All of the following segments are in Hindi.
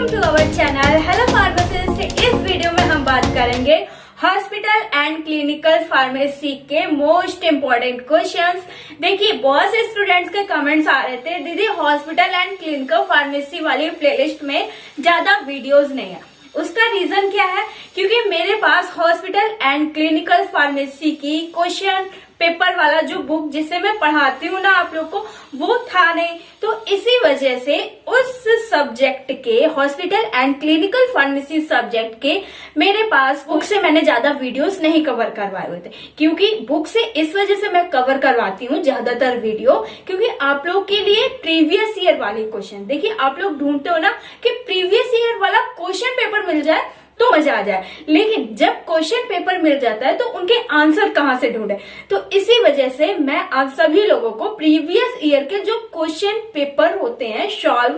Welcome to our channel hello pharmacist. इस वीडियो में हम बात करेंगे हॉस्पिटल एंड क्लिनिकल फार्मेसी के मोस्ट इम्पोर्टेंट क्वेश्चंस। देखिए बहुत से स्टूडेंट्स के कमेंट्स आ रहे थे, दीदी हॉस्पिटल एंड क्लिनिकल फार्मेसी वाली प्लेलिस्ट में ज्यादा वीडियोस नहीं है। उसका रीजन क्या है? क्योंकि मेरे पास हॉस्पिटल एंड क्लिनिकल फार्मेसी की क्वेश्चन पेपर वाला जो बुक जिसे मैं पढ़ाती हूँ ना आप लोग को, वो था नहीं। तो इसी वजह से उस सब्जेक्ट के hospital and clinical pharmacy subject के मेरे पास बुक से मैंने ज्यादा वीडियोस नहीं कवर करवाए हुए थे। क्योंकि बुक से इस वजह से मैं कवर करवाती हूँ ज्यादातर वीडियो, क्योंकि आप लोग के लिए प्रीवियस ईयर वाले क्वेश्चन, देखिए आप लोग ढूंढते हो ना कि प्रीवियस ईयर वाला क्वेश्चन पेपर मिल जाए तो मजा आ जाए, लेकिन जब क्वेश्चन पेपर मिल जाता है तो उनके आंसर कहाँ से ढूंढे। तो इसी वजह से मैं आप सभी लोगों को प्रीवियस ईयर के जो क्वेश्चन पेपर होते हैं,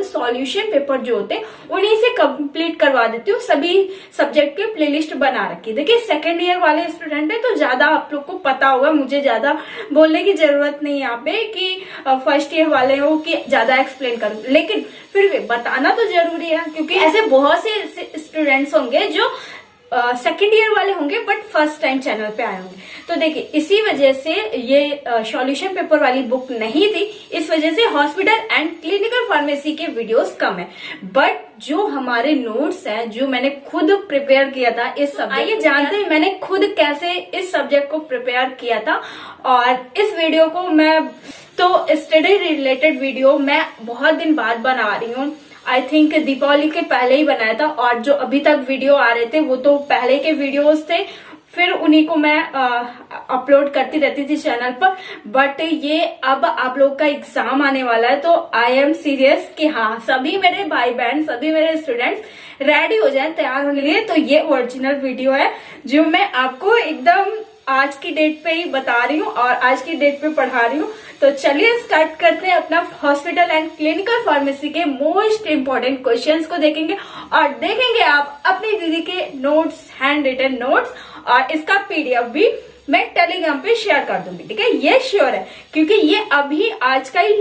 सॉल्यूशन पेपर जो होते हैं, उन्हीं से कंप्लीट करवा देती हूँ। सभी सब्जेक्ट के प्लेलिस्ट बना रखी। देखिए सेकेंड ईयर वाले स्टूडेंट है तो ज्यादा आप लोग को पता होगा, मुझे ज्यादा बोलने की जरूरत नहीं यहाँ पे कि फर्स्ट ईयर वाले हो कि ज्यादा एक्सप्लेन करूँ, लेकिन फिर भी बताना तो जरूरी है क्योंकि ऐसे बहुत से स्टूडेंट्स होंगे जो सेकेंड ईयर वाले होंगे बट फर्स्ट टाइम चैनल पे आए होंगे। तो देखिए इसी वजह से ये सॉल्यूशन पेपर वाली बुक नहीं थी, इस वजह से हॉस्पिटल एंड क्लिनिकल फार्मेसी के वीडियोस कम है। बट जो हमारे नोट्स हैं, जो मैंने खुद प्रिपेयर किया था इस सब्जेक्ट, आइए जानते हैं मैंने खुद कैसे इस सब्जेक्ट को प्रिपेयर किया था। और इस वीडियो को मैं तो स्टडी रिलेटेड वीडियो मैं बहुत दिन बाद बना रही हूँ। आई थिंक दीपावली के पहले ही बनाया था, और जो अभी तक वीडियो आ रहे थे वो तो पहले के वीडियोस थे, फिर उन्हीं को मैं अपलोड करती रहती थी चैनल पर। बट ये अब आप लोग का एग्जाम आने वाला है तो आई एम सीरियस कि हाँ सभी मेरे भाई बहन, सभी मेरे स्टूडेंट्स रेडी हो जाएं तैयार होने के लिए। तो ये ओरिजिनल वीडियो है जो मैं आपको एकदम आज की डेट पे ही बता रही हूँ और आज की डेट पे पढ़ा रही हूँ। तो चलिए स्टार्ट करते हैं अपना हॉस्पिटल एंड क्लिनिकल फार्मेसी के मोस्ट इम्पोर्टेंट क्वेश्चंस को देखेंगे, और देखेंगे आप अपनी दीदी के नोट्स, हैंड रिटन नोट्स, और इसका पीडीएफ भी मैं टेलीग्राम पे शेयर कर दूंगी। ठीक है, ये श्योर है क्योंकि ये अभी आज का ही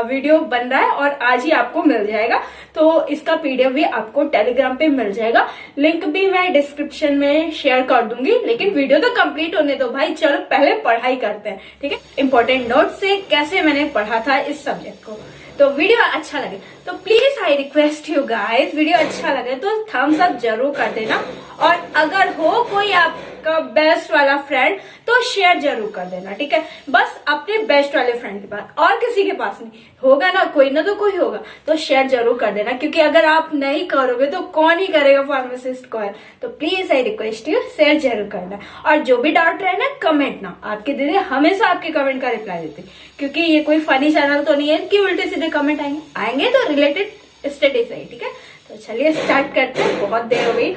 वीडियो बन रहा है और आज ही आपको मिल जाएगा। तो इसका पीडीएफ भी आपको टेलीग्राम पे मिल जाएगा, लिंक भी मैं डिस्क्रिप्शन में शेयर कर दूंगी। लेकिन वीडियो तो कंप्लीट होने दो भाई, चलो पहले पढ़ाई करते हैं। ठीक है, इंपॉर्टेंट नोट से कैसे मैंने पढ़ा था इस सब्जेक्ट को। तो वीडियो अच्छा लगे तो please I request you guys, video अच्छा लगे तो थम्स अप जरूर कर देना, और अगर हो कोई आपका बेस्ट वाला फ्रेंड तो शेयर जरूर कर देना। ठीक है, बस अपने बेस्ट वाले फ्रेंड के पास, और किसी के पास नहीं होगा ना, कोई ना तो कोई होगा, तो शेयर जरूर कर देना। क्योंकि अगर आप नहीं करोगे तो कौन ही करेगा फार्मासिस्ट को। तो please I request you share जरूर करना, और जो भी डाउट रहे ना कमेंट ना, आपकी दीदी हमेशा आपके कमेंट का रिप्लाई देती, क्योंकि ये कोई फनी चैनल तो नहीं है कि उल्टे सीधे कमेंट आएंगे तो रिलेटेड स्टडी से ही। ठीक है, तो चलिए स्टार्ट करते हैं, बहुत देर हो गई।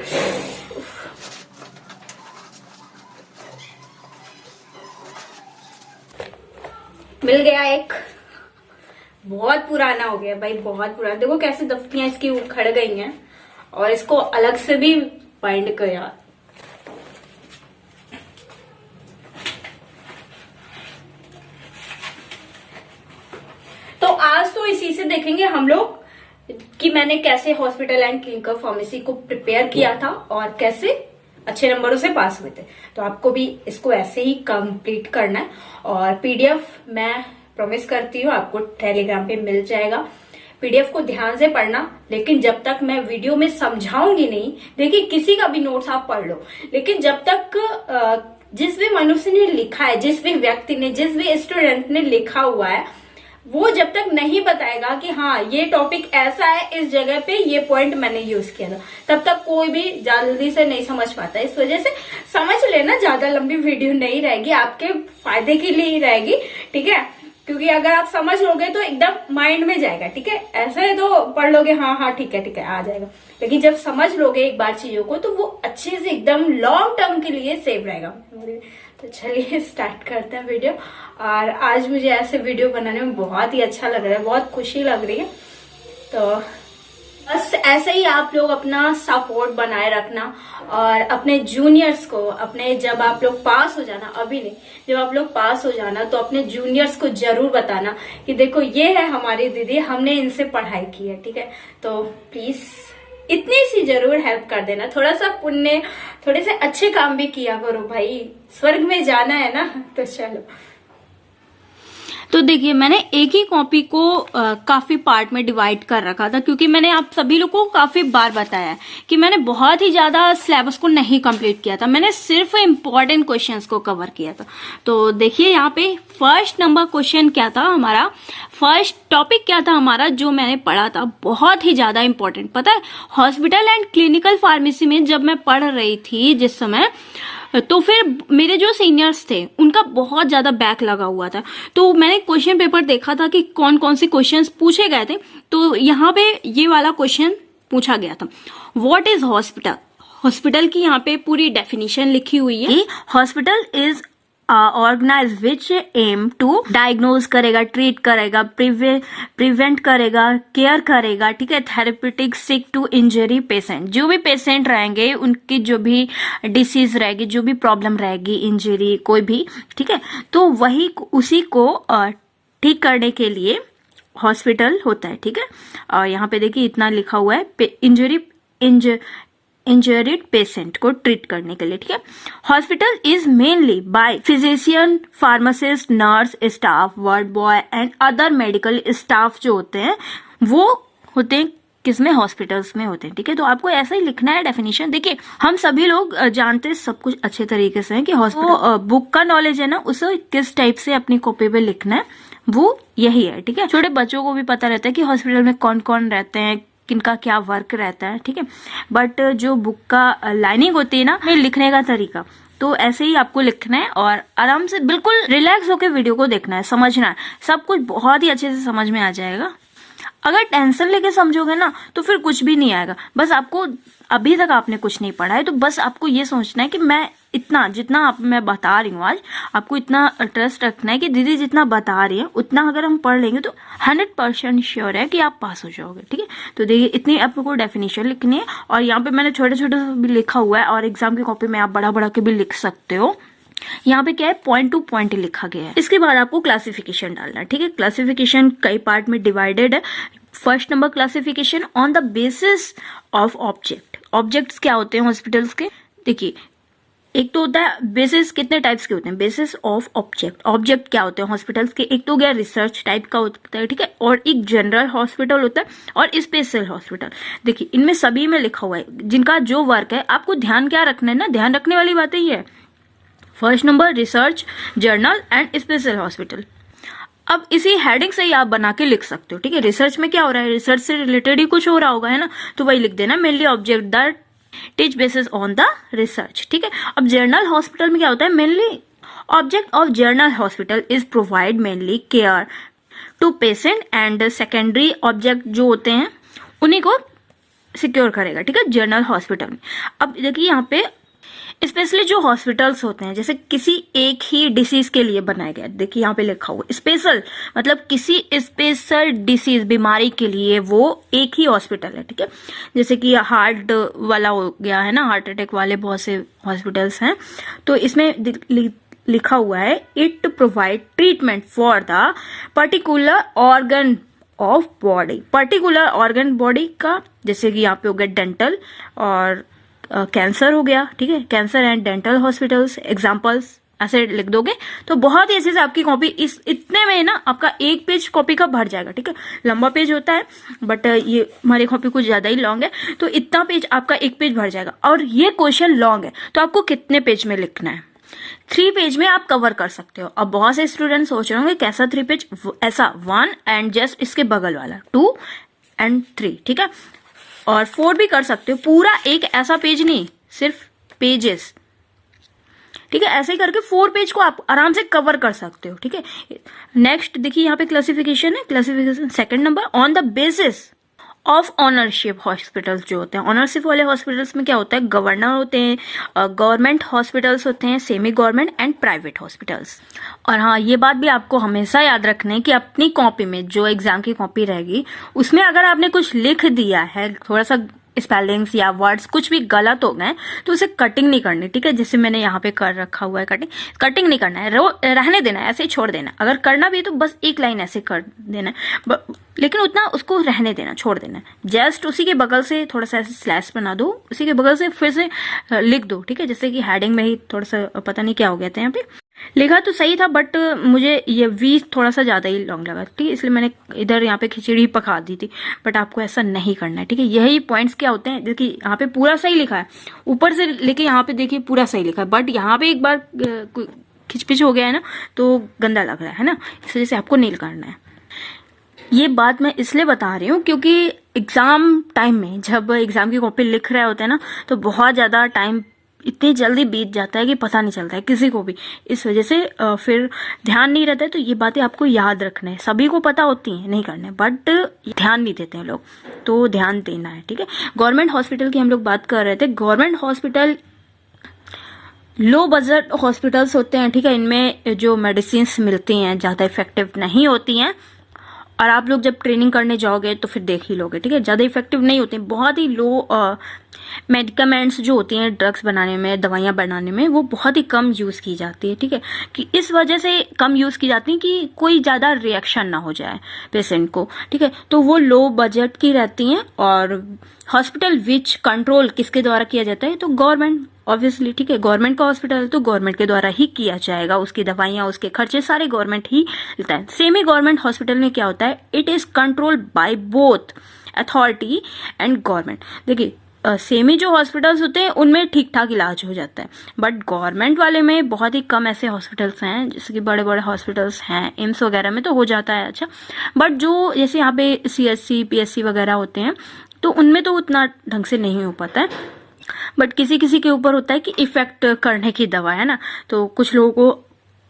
मिल गया एक, बहुत पुराना हो गया भाई, बहुत पुराना। देखो कैसे दफ्तियां इसकी उखड़ गई हैं, और इसको अलग से भी बाइंड कर यार। तो आज तो इसी से देखेंगे हम लोग कि मैंने कैसे हॉस्पिटल एंड क्लिनिकल फार्मेसी को प्रिपेयर किया था और कैसे अच्छे नंबरों से पास हुए थे। तो आपको भी इसको ऐसे ही कंप्लीट करना है, और पीडीएफ मैं प्रॉमिस करती हूँ आपको टेलीग्राम पे मिल जाएगा। पीडीएफ को ध्यान से पढ़ना, लेकिन जब तक मैं वीडियो में समझाऊंगी नहीं, देखिए किसी का भी नोट्स आप पढ़ लो, लेकिन जब तक जिस भी मनुष्य ने लिखा है, जिस भी व्यक्ति ने, जिस भी स्टूडेंट ने लिखा हुआ है, वो जब तक नहीं बताएगा कि हाँ ये टॉपिक ऐसा है, इस जगह पे ये पॉइंट मैंने यूज किया था, तब तक कोई भी जल्दी से नहीं समझ पाता। इस वजह से समझ लेना, ज्यादा लंबी वीडियो नहीं रहेगी, आपके फायदे के लिए ही रहेगी। ठीक है, क्योंकि अगर आप समझ लोगे तो एकदम माइंड में जाएगा। ठीक है, ऐसे तो पढ़ लोगे हाँ ठीक है आ जाएगा, लेकिन जब समझ लोगे एक बार चीजों को तो वो अच्छे से एकदम लॉन्ग टर्म के लिए सेव रहेगा। तो चलिए स्टार्ट करते हैं वीडियो। और आज मुझे ऐसे वीडियो बनाने में बहुत ही अच्छा लग रहा है, बहुत खुशी लग रही है। तो बस ऐसे ही आप लोग अपना सपोर्ट बनाए रखना, और अपने जूनियर्स को, अपने जब आप लोग पास हो जाना, अभी नहीं, जब आप लोग पास हो जाना तो अपने जूनियर्स को जरूर बताना कि देखो ये है हमारी दीदी, हमने इनसे पढ़ाई की है। ठीक है, तो प्लीज इतनी सी जरूर हेल्प कर देना, थोड़ा सा पुण्य, थोड़े से अच्छे काम भी किया करो भाई, स्वर्ग में जाना है ना। तो चलो, तो देखिए मैंने एक ही कॉपी को काफी पार्ट में डिवाइड कर रखा था, क्योंकि मैंने आप सभी लोगों को काफी बार बताया है कि मैंने बहुत ही ज्यादा सिलेबस को नहीं कंप्लीट किया था, मैंने सिर्फ इम्पोर्टेंट क्वेश्चंस को कवर किया था। तो देखिए यहाँ पे फर्स्ट नंबर क्वेश्चन क्या था हमारा, फर्स्ट टॉपिक क्या था हमारा जो मैंने पढ़ा था, बहुत ही ज्यादा इंपॉर्टेंट। पता है, हॉस्पिटल एंड क्लिनिकल फार्मेसी में जब मैं पढ़ रही थी जिस समय, तो फिर मेरे जो सीनियर्स थे उनका बहुत ज्यादा बैक लगा हुआ था, तो मैंने क्वेश्चन पेपर देखा था कि कौन कौन से क्वेश्चंस पूछे गए थे। तो यहाँ पे ये वाला क्वेश्चन पूछा गया था, व्हाट इज हॉस्पिटल। हॉस्पिटल की यहाँ पे पूरी डेफिनेशन लिखी हुई है। Hospital is organise which aim to diagnose करेगा, ट्रीट करेगा, प्रिवेंट करेगा, केयर करेगा, ठीक है, therapeutic sick to injury patient. जो भी पेशेंट रहेंगे उनकी जो भी डिसीज रहेगी, जो भी प्रॉब्लम रहेगी, इंजरी कोई भी, ठीक है, तो वही उसी को ठीक करने के लिए हॉस्पिटल होता है, ठीक है। और यहाँ पे देखिए इतना लिखा हुआ है, इंजरीड पेशेंट को ट्रीट करने के लिए, ठीक है। Hospital is mainly by physician, pharmacist, nurse, staff, ward boy and other medical staff जो होते हैं वो होते हैं किसमें, हॉस्पिटल्स में होते हैं, ठीक है। तो आपको ऐसा ही लिखना है डेफिनेशन। देखिए हम सभी लोग जानते हैं सब कुछ अच्छे तरीके से है कि हॉस्पिटल बुक का नॉलेज है ना, उसे किस टाइप से अपनी कॉपी पे लिखना है वो यही है, ठीक है। छोटे बच्चों को भी पता रहता है कि हॉस्पिटल में कौन कौन रहते हैं, किनका क्या वर्क रहता है, ठीक है। बट जो बुक का लाइनिंग होती है ना, में लिखने का तरीका, तो ऐसे ही आपको लिखना है और आराम से बिल्कुल रिलैक्स होकर वीडियो को देखना है, समझना है, सब कुछ बहुत ही अच्छे से समझ में आ जाएगा। अगर टेंशन लेके समझोगे ना तो फिर कुछ भी नहीं आएगा। बस आपको, अभी तक आपने कुछ नहीं पढ़ा है तो बस आपको ये सोचना है कि मैं इतना, जितना मैं बता रही हूँ आज, आपको इतना ट्रस्ट रखना है कि दीदी जितना बता रही है उतना अगर हम पढ़ लेंगे तो 100% श्योर है कि आप पास हो जाओगे, ठीक है। तो देखिए इतनी आपको डेफिनेशन लिखनी है और यहाँ पे मैंने छोटे छोटे भी लिखा हुआ है और एग्जाम की कॉपी में आप बड़ा बड़ा के भी लिख सकते हो। यहाँ पे क्या है, पॉइंट टू पॉइंट लिखा गया है। इसके बाद आपको क्लासिफिकेशन डालना है, ठीक है। क्लासिफिकेशन कई पार्ट में डिवाइडेड है। First number classification on the basis of object. Objects क्या होते हैं हॉस्पिटल्स के, देखिए एक तो होता है बेसिस, कितने टाइप्स के होते हैं, बेसिस ऑफ ऑब्जेक्ट। ऑब्जेक्ट क्या होते हैं हॉस्पिटल्स के, एक तो हो गया रिसर्च टाइप का होता है, ठीक है, और एक जनरल हॉस्पिटल होता है और स्पेशल हॉस्पिटल। देखिए इनमें सभी में लिखा हुआ है जिनका जो वर्क है। आपको ध्यान क्या रखना है ना, ध्यान रखने वाली बातें ही है। First number research, journal and special hospital. अब इसी हेडिंग से ही आप बना के लिख सकते हो, ठीक है। रिसर्च में क्या हो रहा है, रिसर्च से रिलेटेड ही कुछ हो रहा होगा, है ना, तो वही लिख देना, mainly object that teach basis on the research, ठीक है। अब जर्नल हॉस्पिटल में क्या होता है, mainly object of general hospital is provide mainly care to patient and secondary object जो होते हैं उन्हीं को सिक्योर करेगा, ठीक है, जर्नल हॉस्पिटल में। अब देखिए यहाँ पे स्पेशली जो हॉस्पिटल्स होते हैं जैसे किसी एक ही डिसीज के लिए बनाया गया, देखिए यहाँ पे लिखा हुआ स्पेशल, मतलब किसी स्पेशल डिसीज, बीमारी के लिए वो एक ही हॉस्पिटल है, ठीक है। जैसे कि हार्ट वाला हो गया है ना, हार्ट अटैक वाले बहुत से हॉस्पिटल्स हैं, तो इसमें लिखा हुआ है it provide treatment for the particular organ of body. Particular organ body का, जैसे कि यहाँ पे हो गया डेंटल और कैंसर हो गया, ठीक है, cancer and dental hospitals examples ऐसे लिख दोगे तो बहुत ही अच्छे से आपकी कॉपी इस इतने में ना आपका एक पेज कॉपी का भर जाएगा, ठीक है। लंबा पेज होता है बट ये हमारी कॉपी कुछ ज्यादा ही लॉन्ग है, तो इतना पेज आपका एक पेज भर जाएगा। और ये क्वेश्चन लॉन्ग है तो आपको कितने पेज में लिखना है, 3 पेज में आप कवर कर सकते हो। अब बहुत से स्टूडेंट सोच रहे होंगे कैसा 3 पेज, ऐसा 1 एंड जस्ट इसके बगल वाला 2 एंड 3, ठीक है, और 4 भी कर सकते हो। पूरा एक ऐसा पेज नहीं, सिर्फ पेजेस, ठीक है, ऐसे करके 4 पेज को आप आराम से कवर कर सकते हो, ठीक है। नेक्स्ट देखिए यहाँ पे क्लासिफिकेशन है, classification second number on the basis of ownership. Hospitals जो होते हैं ऑनरशिप वाले हॉस्पिटल्स में क्या होता है, गवर्नर होते हैं, गवर्नमेंट हॉस्पिटल्स होते हैं, semi government and private hospitals. और हाँ, ये बात भी आपको हमेशा याद रखना है कि अपनी कॉपी में जो एग्जाम की कॉपी रहेगी उसमें अगर आपने कुछ लिख दिया है, थोड़ा सा स्पेलिंग्स या वर्ड्स कुछ भी गलत हो गए तो उसे कटिंग नहीं करनी, ठीक है। जैसे मैंने यहाँ पे कर रखा हुआ है कटिंग नहीं करना है, रहने देना है, ऐसे ही छोड़ देना। अगर करना भी है तो बस एक लाइन ऐसे कर देना है, लेकिन उतना उसको रहने देना, छोड़ देना है। जस्ट उसी के बगल से थोड़ा सा ऐसे स्लैश बना दो, उसी के बगल से फिर से लिख दो, ठीक है। जैसे कि हेडिंग में ही थोड़ा सा पता नहीं क्या हो गया था, यहाँ पे लिखा तो सही था बट मुझे ये वी थोड़ा सा ज्यादा ही लॉन्ग लगा, ठीक है, इसलिए मैंने इधर यहाँ पे खिचड़ी पका दी थी। बट आपको ऐसा नहीं करना है, ठीक है। यही पॉइंट्स क्या होते हैं, देखिए यहाँ पे पूरा सही लिखा है, ऊपर से लेके यहाँ पे देखिए पूरा सही लिखा है, बट यहाँ पे एक बार खिचपिच हो गया है ना तो गंदा लग रहा है ना, इस वजह से आपको नील करना है। ये बात मैं इसलिए बता रही हूँ क्योंकि एग्जाम टाइम में जब एग्जाम की कॉपी लिख रहे होते हैं ना तो बहुत ज्यादा टाइम इतनी जल्दी बीत जाता है कि पता नहीं चलता है किसी को भी। इस वजह से फिर ध्यान नहीं रहता है। तो ये बातें आपको याद रखना है, सभी को पता होती हैं, नहीं करना है, बट ध्यान नहीं देते हैं लोग, तो ध्यान देना है, ठीक है। गवर्नमेंट हॉस्पिटल की हम लोग बात कर रहे थे। Government hospital low budget hospitals होते हैं, ठीक है। इनमें जो मेडिसिन मिलती हैं ज्यादा इफेक्टिव नहीं होती हैं, और आप लोग जब ट्रेनिंग करने जाओगे तो फिर देख ही लोगे, ठीक है। ज्यादा इफेक्टिव नहीं होते, बहुत ही लो मेडिकामेंट्स जो होती हैं ड्रग्स बनाने में, दवाइयां बनाने में, वो बहुत ही कम यूज की जाती है, ठीक है। कि इस वजह से कम यूज की जाती है कि कोई ज्यादा रिएक्शन ना हो जाए पेशेंट को, ठीक है। तो वो लो बजट की रहती हैं। और हॉस्पिटल विच कंट्रोल किसके द्वारा किया जाता है, तो गवर्नमेंट ऑब्वियसली, ठीक है। गवर्नमेंट का हॉस्पिटल है तो गवर्नमेंट के द्वारा ही किया जाएगा, उसकी दवाइयां उसके खर्चे सारे गवर्नमेंट ही लेता है। सेमी गवर्नमेंट हॉस्पिटल में क्या होता है, it is controlled by both authority and government. देखिए सेमी जो हॉस्पिटल्स होते हैं उनमें ठीक ठाक इलाज हो जाता है, बट गवर्नमेंट वाले में बहुत ही कम ऐसे हॉस्पिटल्स हैं, जैसे कि बड़े बड़े हॉस्पिटल्स हैं, एम्स वगैरह में तो हो जाता है अच्छा, बट जो जैसे यहाँ पे CSC PSC वगैरह होते हैं तो उनमें तो उतना ढंग से नहीं हो पाता है। बट किसी किसी के ऊपर होता है कि इफेक्ट करने की दवा है ना, तो कुछ लोगों को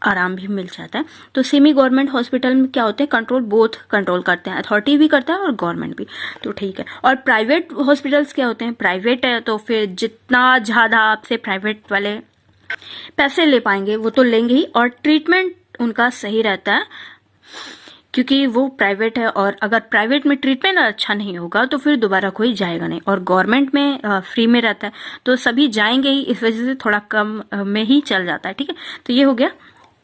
आराम भी मिल जाता है। तो सेमी गवर्नमेंट हॉस्पिटल में क्या होते हैं, कंट्रोल बोथ कंट्रोल करते हैं, अथॉरिटी भी करता है और गवर्नमेंट भी, तो ठीक है। और प्राइवेट हॉस्पिटल्स क्या होते हैं, प्राइवेट है तो फिर जितना ज्यादा आपसे प्राइवेट वाले पैसे ले पाएंगे वो तो लेंगे ही, और ट्रीटमेंट उनका सही रहता है क्योंकि वो प्राइवेट है। और अगर प्राइवेट में ट्रीटमेंट अच्छा नहीं होगा तो फिर दोबारा कोई जाएगा नहीं, और गवर्नमेंट में फ्री में रहता है तो सभी जाएंगे ही, इस वजह से थोड़ा कम में ही चल जाता है, ठीक है। तो ये हो गया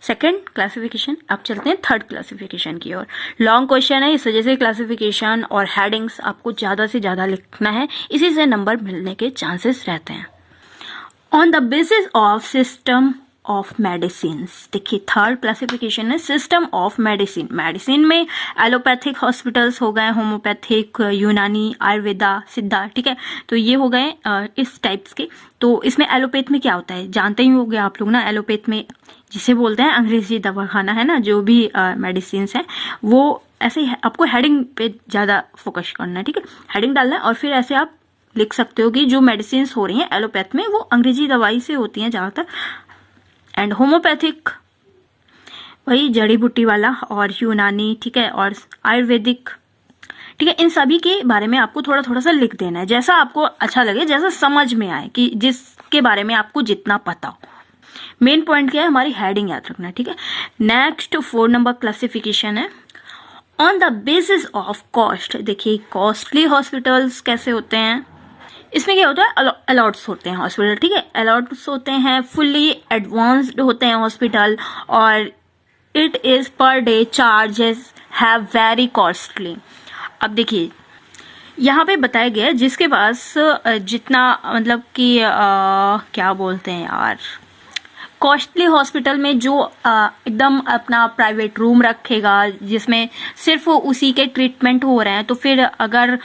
सेकंड क्लासिफिकेशन। अब चलते हैं थर्ड क्लासिफिकेशन की ओर। लॉन्ग क्वेश्चन है, इस वजह से क्लासिफिकेशन और हेडिंग्स आपको ज्यादा से ज्यादा लिखना है, इसी से नंबर मिलने के चांसेस रहते हैं। On the basis of system of medicine, देखिए थर्ड क्लासिफिकेशन है सिस्टम ऑफ मेडिसिन। मेडिसिन में एलोपैथिक हॉस्पिटल्स हो गए, होम्योपैथिक, यूनानी, आयुर्वेदा, सिद्धा, ठीक है। तो ये हो गए इस टाइप्स के। तो इसमें एलोपैथ में क्या होता है, जानते ही होंगे आप लोग ना, एलोपैथ में जिसे बोलते हैं अंग्रेजी दवाखाना है ना, जो भी मेडिसिन है वो ऐसे आपको हेडिंग पे ज्यादा फोकस करना है, ठीक है। हेडिंग डालना है और फिर ऐसे आप लिख सकते हो कि जो मेडिसिन हो रही हैं एलोपैथ में वो अंग्रेजी दवाई से होती हैं ज्यादातर, एंड होम्योपैथिक वही जड़ी बूटी वाला, और यूनानी, ठीक है, और आयुर्वेदिक, ठीक है। इन सभी के बारे में आपको थोड़ा थोड़ा सा लिख देना है, जैसा आपको अच्छा लगे, जैसा समझ में आए, कि जिसके बारे में आपको जितना पता हो। मेन पॉइंट क्या है, हमारी हेडिंग याद रखना है, ठीक है। नेक्स्ट 4 नंबर क्लासिफिकेशन है on the basis of cost. देखिए कॉस्टली हॉस्पिटल्स कैसे होते हैं, इसमें क्या होता है, अलॉट्स होते हैं हॉस्पिटल, ठीक है। अलॉट्स होते हैं, फुल्ली एडवांस्ड होते हैं हॉस्पिटल, और it is per day charges have very costly. अब देखिए यहाँ पे बताया गया है जिसके पास जितना मतलब कि क्या बोलते हैं यार, कॉस्टली हॉस्पिटल में जो एकदम अपना प्राइवेट रूम रखेगा जिसमें सिर्फ उसी के ट्रीटमेंट हो रहे हैं, तो फिर अगर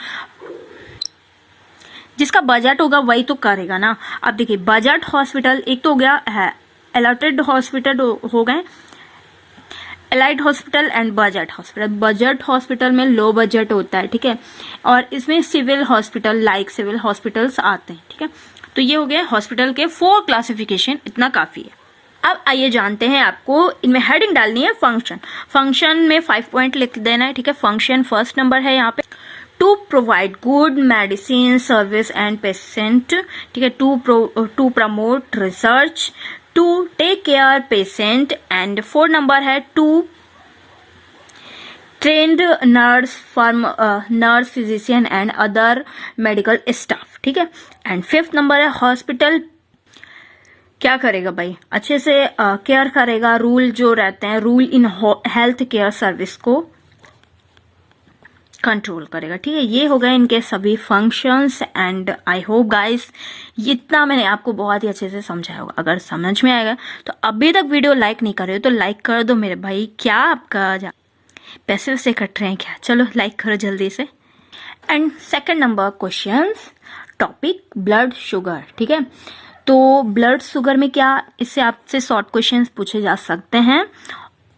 जिसका बजट होगा वही तो करेगा ना। अब देखिए बजट हॉस्पिटल एक तो हो गया है, अलॉटेड हॉस्पिटल हो गए, allied hospital and budget hospital. Budget hospital में लो बजट होता है, ठीक है, और इसमें civil hospital like civil hospitals आते हैं, ठीक है। तो ये हो गया हॉस्पिटल के 4 क्लासिफिकेशन, इतना काफी है। अब आइए जानते हैं, आपको इनमें हेडिंग डालनी है फंक्शन। फंक्शन में 5 पॉइंट लिख देना है, ठीक है। फंक्शन फर्स्ट नंबर है यहाँ पे, to provide good medicine service and patient, ठीक है। To promote research, to take care patient, and 4 number है to trained nurse physician and other medical staff, ठीक है। एंड 5th नंबर है हॉस्पिटल क्या करेगा भाई, अच्छे से केयर करेगा, रूल जो रहते हैं, rule in health care service को कंट्रोल करेगा, ठीक है। ये हो गए इनके सभी functions and I hope guys इतना मैंने आपको बहुत ही अच्छे से समझाया होगा। अगर समझ में आएगा तो अभी तक वीडियो लाइक नहीं कर रहे हो तो लाइक कर दो मेरे भाई, क्या आपका पैसे वैसे कट रहे हैं क्या, चलो लाइक करो जल्दी से। And 2nd number questions topic blood sugar, ठीक है। तो ब्लड शुगर में क्या, इससे आपसे शॉर्ट क्वेश्चंस पूछे जा सकते हैं।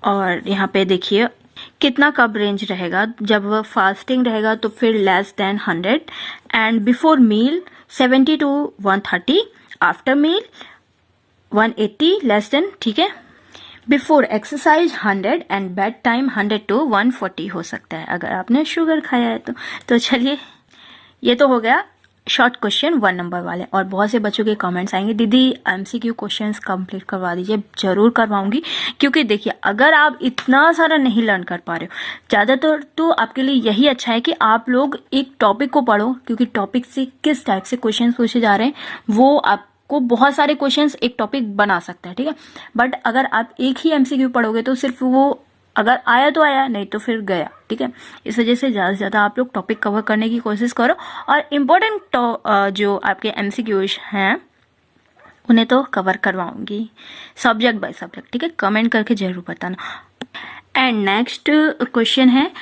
और यहाँ पे देखिए कितना कब रेंज रहेगा, जब फास्टिंग रहेगा तो फिर less than 100 and before meal 70 to 130, after meal 180 less than, ठीक है। Before exercise 100 and bed time 100 to 140 हो सकता है अगर आपने शुगर खाया है तो चलिए ये तो हो गया शॉर्ट क्वेश्चन 1 नंबर वाले। और बहुत से बच्चों के कमेंट्स आएंगे दीदी MCQ क्वेश्चंस कंप्लीट करवा दीजिए, जरूर करवाऊंगी। क्योंकि देखिए अगर आप इतना सारा नहीं लर्न कर पा रहे हो, ज़्यादातर तो आपके लिए यही अच्छा है कि आप लोग एक टॉपिक को पढ़ो, क्योंकि टॉपिक से किस टाइप से क्वेश्चंस पूछे जा रहे हैं वो आपको बहुत सारे क्वेश्चंस एक टॉपिक बना सकता है, ठीक है। बट अगर आप एक ही MCQ पढ़ोगे तो सिर्फ वो अगर आया तो आया, नहीं तो फिर गया, ठीक है। इस वजह से ज़्यादा से ज़्यादा आप लोग टॉपिक कवर करने की कोशिश करो और इम्पोर्टेंट जो आपके MCQs हैं उन्हें तो कवर करवाऊंगी सब्जेक्ट बाय सब्जेक्ट, ठीक है। कमेंट करके जरूर बताना। एंड नेक्स्ट क्वेश्चन है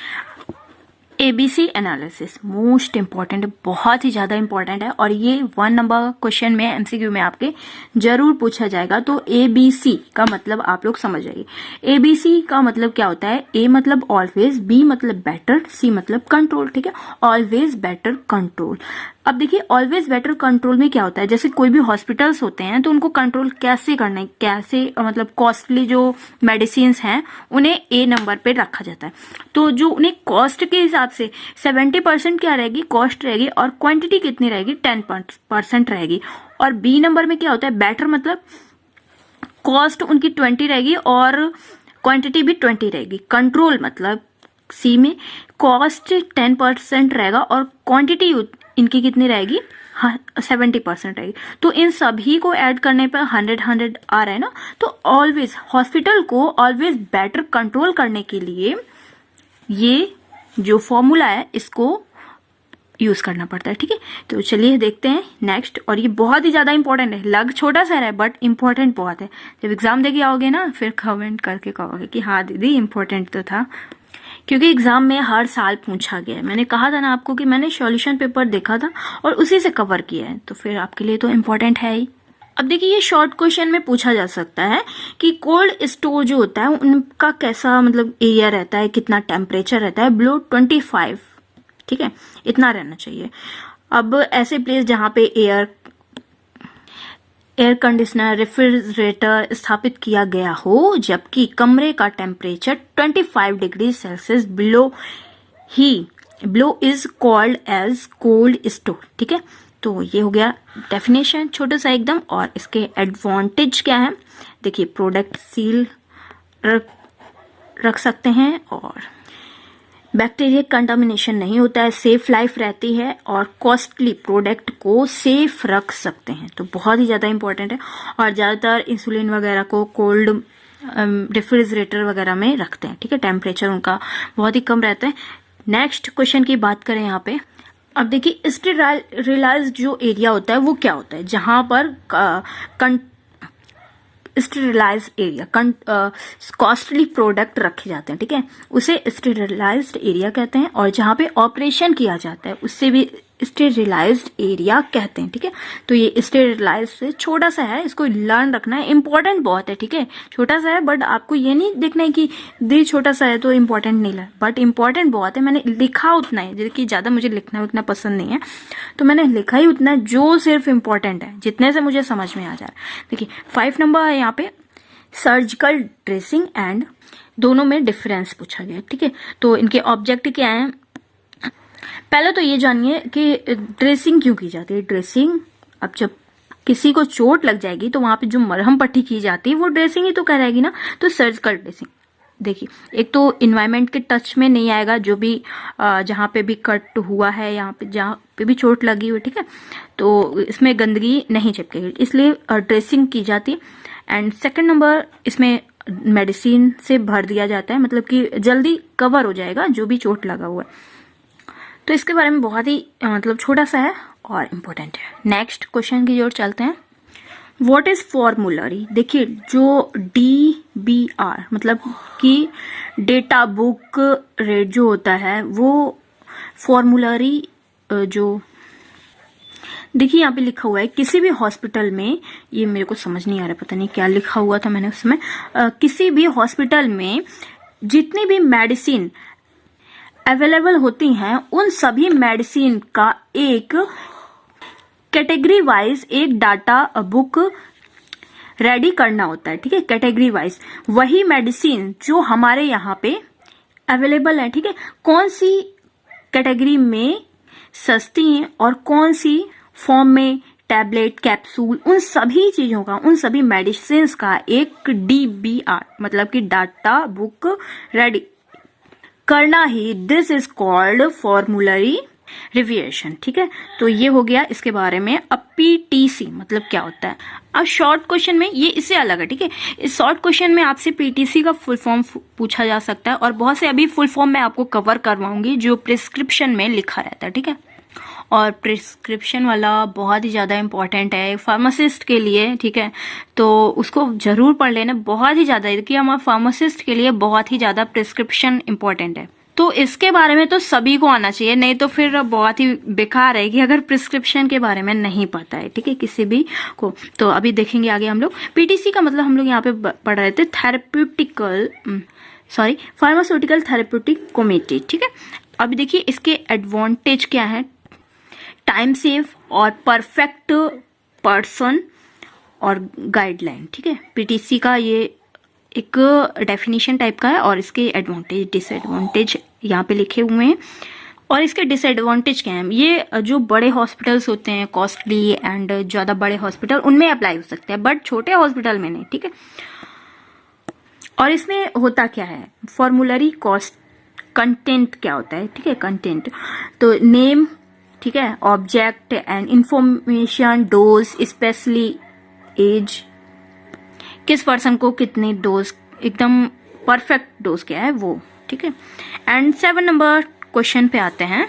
ABC एनालिसिस, मोस्ट इंपॉर्टेंट है, बहुत ही ज़्यादा इंपॉर्टेंट है और ये 1 नंबर क्वेश्चन में MCQ में आपके जरूर पूछा जाएगा। तो ABC का मतलब आप लोग समझ जाइए। ABC का मतलब क्या होता है, A मतलब ऑलवेज, B मतलब बेटर, C मतलब कंट्रोल, ठीक है। Always better control. अब देखिए ऑलवेज बेटर कंट्रोल में क्या होता है, जैसे कोई भी हॉस्पिटल्स होते हैं तो उनको कंट्रोल कैसे करना है, कैसे मतलब कॉस्टली जो मेडिसिन हैं उन्हें A नंबर पे रखा जाता है। तो जो उन्हें कॉस्ट के हिसाब से 70% क्या रहेगी, कॉस्ट रहेगी और क्वांटिटी कितनी रहेगी, 10% रहेगी। और B नंबर में क्या होता है, बेटर मतलब कॉस्ट उनकी 20 रहेगी और क्वांटिटी भी 20 रहेगी। कंट्रोल मतलब C में कॉस्ट 10% रहेगा और क्वांटिटी इनकी कितनी रहेगी, 70% रहेगी। तो इन सभी को ऐड करने पर 100 आ रहा है ना। तो ऑलवेज हॉस्पिटल को ऑलवेज बेटर कंट्रोल करने के लिए ये जो फॉर्मूला है इसको यूज करना पड़ता है, ठीक है। तो चलिए देखते हैं नेक्स्ट। और ये बहुत ही ज्यादा इंपॉर्टेंट है, लग छोटा सा है बट इंपॉर्टेंट बहुत है। जब एग्जाम देके आओगे ना फिर कमेंट करके कहोगे कि हाँ दीदी इंपॉर्टेंट तो था, क्योंकि एग्जाम में हर साल पूछा गया है। मैंने कहा था ना आपको कि मैंने सॉल्यूशन पेपर देखा था और उसी से कवर किया है, तो फिर आपके लिए तो इम्पोर्टेंट है ही। अब देखिए ये शॉर्ट क्वेश्चन में पूछा जा सकता है कि कोल्ड स्टोर जो होता है उनका कैसा मतलब एरिया रहता है, कितना टेम्परेचर रहता है, बिलो 25, ठीक है, इतना रहना चाहिए। अब ऐसे प्लेस जहाँ पे एयर कंडीशनर रेफ्रिजरेटर स्थापित किया गया हो जबकि कमरे का temperature 25 degree Celsius below is called as cold store, ठीक है। तो ये हो गया डेफिनेशन छोटा सा एकदम। और इसके एडवांटेज क्या है, देखिए प्रोडक्ट सील रख सकते हैं और बैक्टीरिया कंटामिनेशन नहीं होता है, सेफ लाइफ रहती है और कॉस्टली प्रोडक्ट को सेफ रख सकते हैं, तो बहुत ही ज़्यादा इंपॉर्टेंट है। और ज़्यादातर इंसुलिन वगैरह को कोल्ड रेफ्रिजरेटर वगैरह में रखते हैं, ठीक है, टेम्परेचर उनका बहुत ही कम रहता है। नेक्स्ट क्वेश्चन की बात करें यहाँ पे, अब देखिए स्टेरिलाइज्ड जो एरिया होता है वो क्या होता है, जहां पर स्टेरिलाइज्ड एरिया कॉस्टली प्रोडक्ट रखे जाते हैं, ठीक है, उसे स्टेरिलाइज्ड एरिया कहते हैं। और जहां पे ऑपरेशन किया जाता है उससे भी स्टेरिलाइज्ड एरिया कहते हैं, ठीक है। तो ये स्टेरिलाइज्ड से छोटा सा है, इसको लर्न रखना है, इंपॉर्टेंट बहुत है, ठीक है। छोटा सा है बट आपको ये नहीं देखना है कि दी छोटा सा है तो इंपॉर्टेंट नहीं है, बट इंपॉर्टेंट बहुत है। मैंने लिखा उतना है, जबकि ज्यादा मुझे लिखना उतना पसंद नहीं है, तो मैंने लिखा ही उतना है जो सिर्फ इंपॉर्टेंट है, जितने से मुझे समझ में आ जा रहा है। देखिए 5 नंबर है यहाँ पे सर्जिकल ड्रेसिंग एंड, दोनों में डिफरेंस पूछा गया, ठीक है। तो इनके ऑब्जेक्ट क्या है, पहले तो ये जानिए कि ड्रेसिंग क्यों की जाती है। ड्रेसिंग, अब जब किसी को चोट लग जाएगी तो वहां पे जो मरहम पट्टी की जाती है वो ड्रेसिंग ही तो कहलाएगी ना, तो सर्जिकल ड्रेसिंग देखिए, एक तो इन्वायरमेंट के टच में नहीं आएगा, जो भी जहाँ पे भी कट हुआ है, यहाँ पे जहाँ पे भी चोट लगी हुई, ठीक है, तो इसमें गंदगी नहीं चिपकेगी, इसलिए ड्रेसिंग की जाती है। एंड सेकंड नंबर, इसमें मेडिसिन से भर दिया जाता है, मतलब कि जल्दी कवर हो जाएगा जो भी चोट लगा हुआ है। तो इसके बारे में बहुत ही मतलब छोटा सा है और इम्पोर्टेंट है। नेक्स्ट क्वेश्चन की ओर चलते हैं। What is formulary? देखिए, जो DBR मतलब कि डेटा बुक रेट जो होता है, वो फॉर्मूलरी जो देखिए यहाँ पे लिखा हुआ है, किसी भी हॉस्पिटल में, ये मेरे को समझ नहीं आ रहा, पता नहीं क्या लिखा हुआ था मैंने उसमें, किसी भी हॉस्पिटल में जितनी भी मेडिसिन अवेलेबल होती हैं, उन सभी मेडिसिन का एक कैटेगरी वाइज एक डाटा बुक रेडी करना होता है, ठीक है, कैटेगरी वाइज। वही मेडिसिन जो हमारे यहाँ पे अवेलेबल है, ठीक है, कौन सी कैटेगरी में सस्ती है और कौन सी फॉर्म में, टैबलेट, कैप्सूल, उन सभी चीजों का, उन सभी मेडिसिन का एक DBR मतलब कि डाटा बुक रेडी करना ही, दिस इज कॉल्ड फॉर्मूलरी रिविएशन, ठीक है। तो ये हो गया इसके बारे में। अब PTC मतलब क्या होता है? अब शॉर्ट क्वेश्चन में ये इससे अलग है, ठीक है। इस शॉर्ट क्वेश्चन में आपसे PTC का फुल फॉर्म पूछा जा सकता है, और बहुत से अभी फुल फॉर्म मैं आपको कवर करवाऊंगी जो प्रिस्क्रिप्शन में लिखा रहता है, ठीक है। और प्रिस्क्रिप्शन वाला बहुत ही ज़्यादा इंपॉर्टेंट है फार्मासिस्ट के लिए, ठीक है, तो उसको जरूर पढ़ लेना, बहुत ही ज़्यादा, क्योंकि हमारे फार्मासिस्ट के लिए बहुत ही ज़्यादा प्रिस्क्रिप्शन इंपॉर्टेंट है। तो इसके बारे में तो सभी को आना चाहिए, नहीं तो फिर बहुत ही बेकार है कि अगर प्रिस्क्रिप्शन के बारे में नहीं पता है, ठीक है, किसी भी को। तो अभी देखेंगे आगे हम लोग। PTC का मतलब हम लोग यहाँ पे पढ़ रहे थे फार्मास्यूटिकल थेरेप्यूटिक कमिटी, ठीक है। अभी देखिए इसके एडवांटेज क्या है। टाइम सेव और परफेक्ट पर्सन और गाइडलाइन, ठीक है। PTC का ये एक डेफिनेशन टाइप का है, और इसके एडवांटेज डिसएडवांटेज यहाँ पे लिखे हुए हैं। और इसके डिसएडवांटेज क्या हैं? ये जो बड़े हॉस्पिटल्स होते हैं, कॉस्टली एंड ज़्यादा बड़े हॉस्पिटल, उनमें अप्लाई हो सकते हैं, बट छोटे हॉस्पिटल में नहीं, ठीक है। और इसमें होता क्या है, फॉर्मूलरी कॉस्ट कंटेंट क्या होता है, ठीक है, कंटेंट तो नेम, ठीक है, object and information, dose, especially age, किस पर्सन को कितनी डोज, एकदम परफेक्ट डोज क्या है वो, ठीक है। एंड 7 नंबर क्वेश्चन पे आते हैं।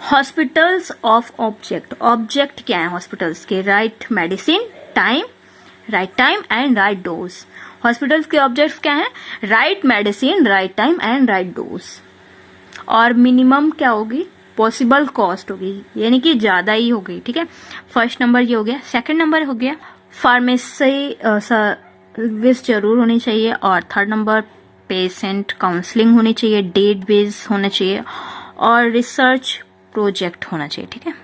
हॉस्पिटल्स ऑफ ऑब्जेक्ट, ऑब्जेक्ट क्या है हॉस्पिटल्स के? Right medicine, time, right time and right dose. Hospitals के ऑब्जेक्ट्स क्या है? Right medicine, right time and right dose. और मिनिमम क्या होगी? पॉसिबल कॉस्ट होगी, यानी कि ज्यादा ही हो गई, ठीक है। फर्स्ट नंबर ये हो गया। सेकंड नंबर हो गया फार्मेसी सर्विस जरूर होनी चाहिए, और थर्ड नंबर पेशेंट काउंसलिंग होनी चाहिए, डेट बेस होना चाहिए, और रिसर्च प्रोजेक्ट होना चाहिए, ठीक है।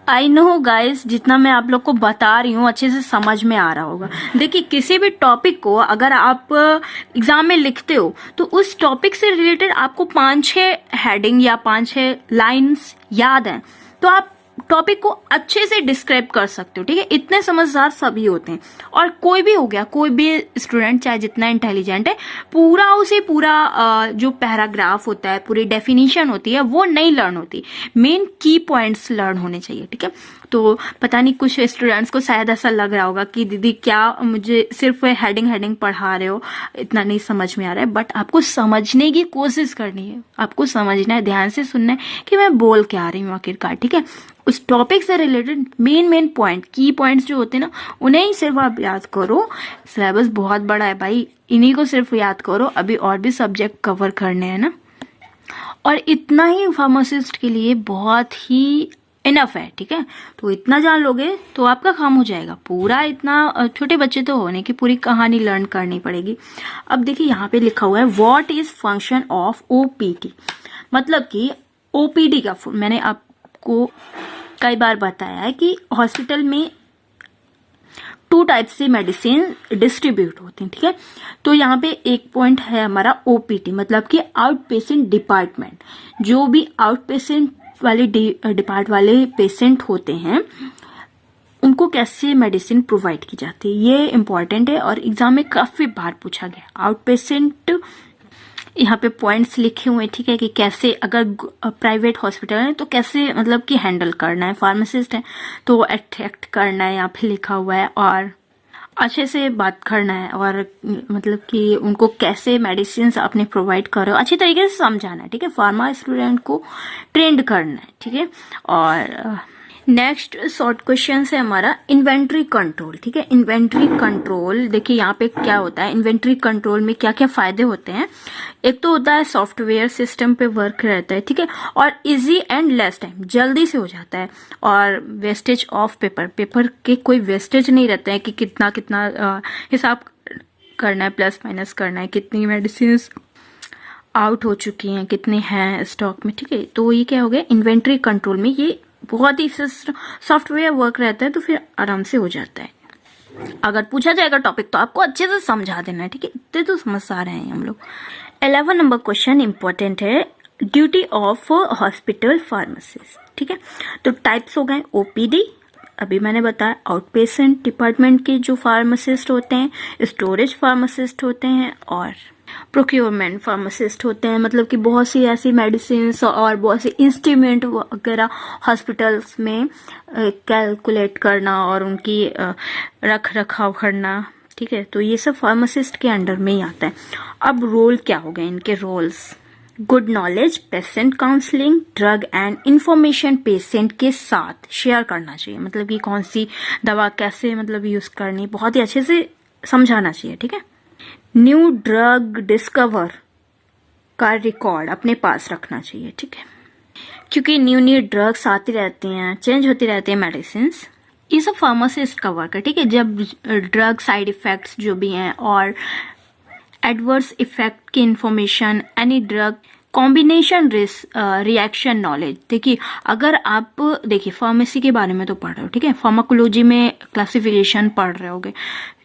आई नो गाइज, जितना मैं आप लोग को बता रही हूँ अच्छे से समझ में आ रहा होगा। देखिए, किसी भी टॉपिक को अगर आप एग्जाम में लिखते हो तो उस टॉपिक से रिलेटेड आपको 5-6 हेडिंग या 5-6 लाइन्स याद हैं, तो आप टॉपिक को अच्छे से डिस्क्राइब कर सकते हो, ठीक है। इतने समझदार सभी होते हैं, और कोई भी हो गया, कोई भी स्टूडेंट चाहे जितना इंटेलिजेंट है, पूरा उसे पूरा जो पैराग्राफ होता है, पूरी डेफिनेशन होती है, वो नहीं लर्न होती, मेन की पॉइंट्स लर्न होने चाहिए, ठीक है। तो पता नहीं कुछ स्टूडेंट्स को शायद ऐसा लग रहा होगा कि दीदी क्या मुझे सिर्फ हेडिंग पढ़ा रहे हो, इतना नहीं समझ में आ रहा है, बट आपको समझने की कोशिश करनी है, आपको समझना है, ध्यान से सुनना है कि मैं बोल क्या रही हूँ आखिरकार, ठीक है। उस टॉपिक से रिलेटेड मेन पॉइंट, की पॉइंट्स जो होते हैं ना, उन्हें ही सिर्फ आप याद करो। सिलेबस बहुत बड़ा है भाई, इन्हीं को सिर्फ याद करो, अभी और भी सब्जेक्ट कवर करने हैं ना, और इतना ही फार्मासिस्ट के लिए बहुत ही इनफ है, ठीक है। तो इतना जान लोगे तो आपका काम हो जाएगा। पूरा इतना छोटे बच्चे तो होने की पूरी कहानी लर्न करनी पड़ेगी। अब देखिए यहाँ पे लिखा हुआ है what is function of OPD, मतलब कि OPD का मैंने आपको कई बार बताया है कि हॉस्पिटल में 2 टाइप से मेडिसिन डिस्ट्रीब्यूट होती हैं, ठीक है। तो यहाँ पे एक पॉइंट है हमारा OPD, मतलब कि आउट पेशेंट डिपार्टमेंट। जो भी आउट पेशेंट वाले डिपार्ट वाले पेशेंट होते हैं, उनको कैसे मेडिसिन प्रोवाइड की जाती है, ये इम्पोर्टेंट है और एग्जाम में काफी बार पूछा गया। आउट पेशेंट यहाँ पे पॉइंट्स लिखे हुए हैं, ठीक है, कि कैसे अगर प्राइवेट हॉस्पिटल है तो कैसे मतलब कि हैंडल करना है, फार्मासिस्ट है तो अट्रैक्ट करना है, यहाँ पे लिखा हुआ है, और अच्छे से बात करना है, और मतलब कि उनको कैसे मेडिसिन अपने प्रोवाइड कर रहे हो अच्छी तरीके से समझाना है, ठीक है, फार्मा स्टूडेंट को ट्रेंड करना है, ठीक है। और नेक्स्ट शॉर्ट क्वेश्चन है हमारा इन्वेंट्री कंट्रोल, ठीक है। इन्वेंट्री कंट्रोल देखिए यहाँ पे क्या होता है, इन्वेंट्री कंट्रोल में क्या क्या फायदे होते हैं। एक तो होता है सॉफ्टवेयर सिस्टम पे वर्क रहता है, ठीक है, और इजी एंड लेस टाइम, जल्दी से हो जाता है, और वेस्टेज ऑफ पेपर के कोई वेस्टेज नहीं रहता है कि कितना कितना हिसाब करना है, प्लस माइनस करना है, कितनी मेडिसिन आउट हो चुकी हैं, कितने हैं स्टॉक में, ठीक है। तो ये क्या हो गया, इन्वेंट्री कंट्रोल में ये बहुत ही सॉफ्टवेयर वर्क रहता है, तो फिर आराम से हो जाता है। अगर पूछा जाएगा टॉपिक तो आपको अच्छे से समझा देना है, ठीक है, इतने तो समझ आ रहे हैं हम लोग। 11 नंबर क्वेश्चन इंपॉर्टेंट है, ड्यूटी ऑफ हॉस्पिटल फार्मासिस्ट, ठीक है। तो टाइप्स हो गए ओपीडी, अभी मैंने बताया, आउट पेशेंट डिपार्टमेंट के जो फार्मासिस्ट होते हैं, स्टोरेज फार्मासिस्ट होते हैं, और प्रोक्योरमेंट फार्मासिस्ट होते हैं, मतलब कि बहुत सी ऐसी मेडिसिन और बहुत सी इंस्ट्रूमेंट वगैरह हॉस्पिटल्स में कैलकुलेट करना और उनकी रख रखाव करना, ठीक है। तो ये सब फार्मासिस्ट के अंडर में ही आता है। अब रोल क्या हो गए इनके roles, good knowledge, patient counselling, drug and information patient के साथ शेयर करना चाहिए, मतलब कि कौन सी दवा कैसे मतलब यूज करनी, बहुत ही अच्छे से समझाना चाहिए, ठीक है। न्यू ड्रग डिस्कवर का रिकॉर्ड अपने पास रखना चाहिए, ठीक है, क्योंकि न्यू ड्रग्स आती रहती हैं, चेंज होती रहती है मेडिसिन, ये सब फार्मासिस्ट का वर्क है, ठीक है। जब ड्रग साइड इफेक्ट्स जो भी हैं और एडवर्स इफेक्ट की information, any drug combination reaction knowledge, देखिए अगर आप देखिए फार्मेसी के बारे में तो पढ़ रहे हो, ठीक है, फार्माकोलॉजी में क्लासिफिकेशन पढ़ रहे होगे,